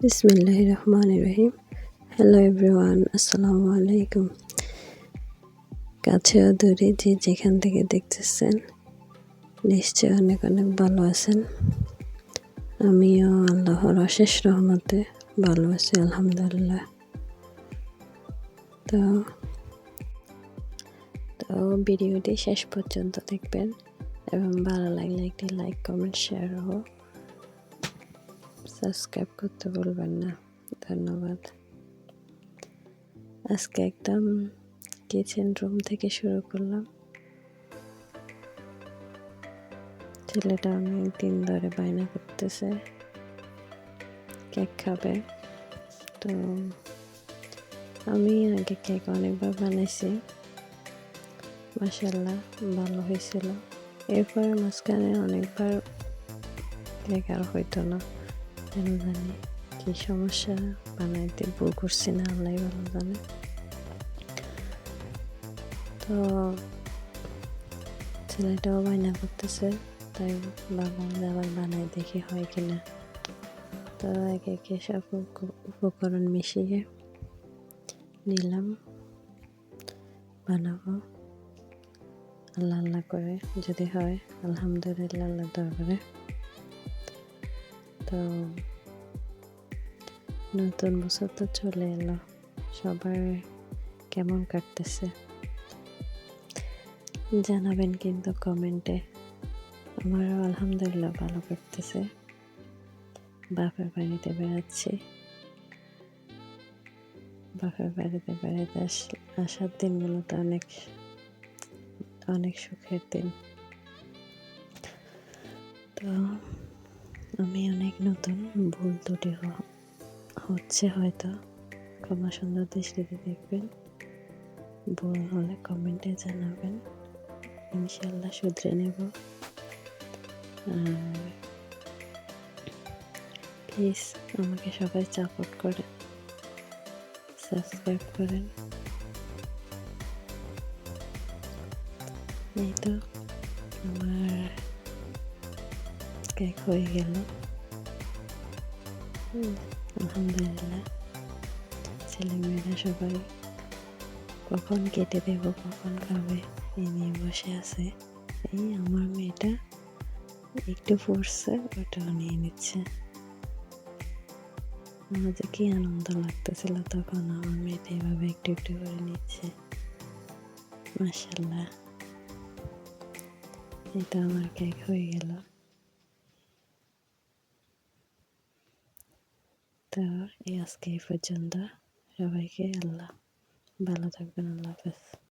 বিসমিল্লাহির রহমানির রহিম। Hello everyone, আসসালামু আলাইকুম। কাছে ও দূরে যে যেখান থেকে দেখতেছেন নিশ্চয় অনেক অনেক ভালো আছেন। আমিও আল্লাহর অশেষ রহমতে ভালো আছি, আলহামদুলিল্লাহ। তো তো ভিডিওটি শেষ পর্যন্ত দেখবেন এবং ভালো লাগলে একটি লাইক, কমেন্ট, শেয়ার ও সাবস্ক্রাইব করতে ভুলবেন না। ধন্যবাদ। আজকে একদম কিচেন রুম থেকে শুরু করলাম। ছেলেটা অনেক দিন ধরে বায়না করতেছে কেক খাবে। তো আমি আগে কেক অনেকবার বানাইছি, মাশাআল্লাহ ভালো হয়েছিল। এরপরে মাঝখানে অনেকবার কেক আর হইতো না, কেন জানি কি সমস্যা, বানাইতে ভুল করছি না, আল্লাহ ভালো জানে। তো ছেলেটাও বায়না করতেছে, তাই ভাবলাম যে আবার বানাই দেখি হয় কিনা। তো একে একে সব উপকরণ মিশিয়ে নিলাম, বানাবো আল্লাহ আল্লাহ করে, যদি হয় আলহামদুলিল্লাহ, আল্লাহ দরবারে। তো নতুন বছর তো চলে এলো, সবার কেমন কাটতেছে জানাবেন কিন্তু কমেন্টে। আমারও আলহামদুলিল্লাহ ভালো কাটতেছে। বাপের বাড়িতে বেড়াচ্ছি, বাপের বাড়িতে বেড়াতে আসার দিনগুলো তো অনেক অনেক সুখের দিন। তো আমি অনেক নতুন, ভুল ত্রুটি হচ্ছে হয়তো, ক্ষমা সুন্দর দৃষ্টিতে দেখবেন। ভুল হলে কমেন্টে জানাবেন, ইনশাল্লাহ শুধরে নেব। আর প্লিজ আমাকে সবাই সাপোর্ট করেন, সাবস্ক্রাইব করেন। এই তো আমার কেক হয়ে গেল, আলহামদুলিল্লাহ। ছেলেমেয়েরা সবাই কখন কেটে দেব, কখন খাবে এই নিয়ে বসে আছে। এই আমার মেয়েটা একটু পড়ছে, ওটাও নিয়ে নিচ্ছে। আমার যে কি আনন্দ লাগতেছিল তখন, আমার মেয়েটা এভাবে একটু একটু করে নিচ্ছে, মাশাআল্লাহ। এটা আমার কেক হয়ে গেল। তো আজকে এই পর্যন্ত, সবাইকে আল্লাহ ভালো থাকবেন, আল্লাহ হাফেজ।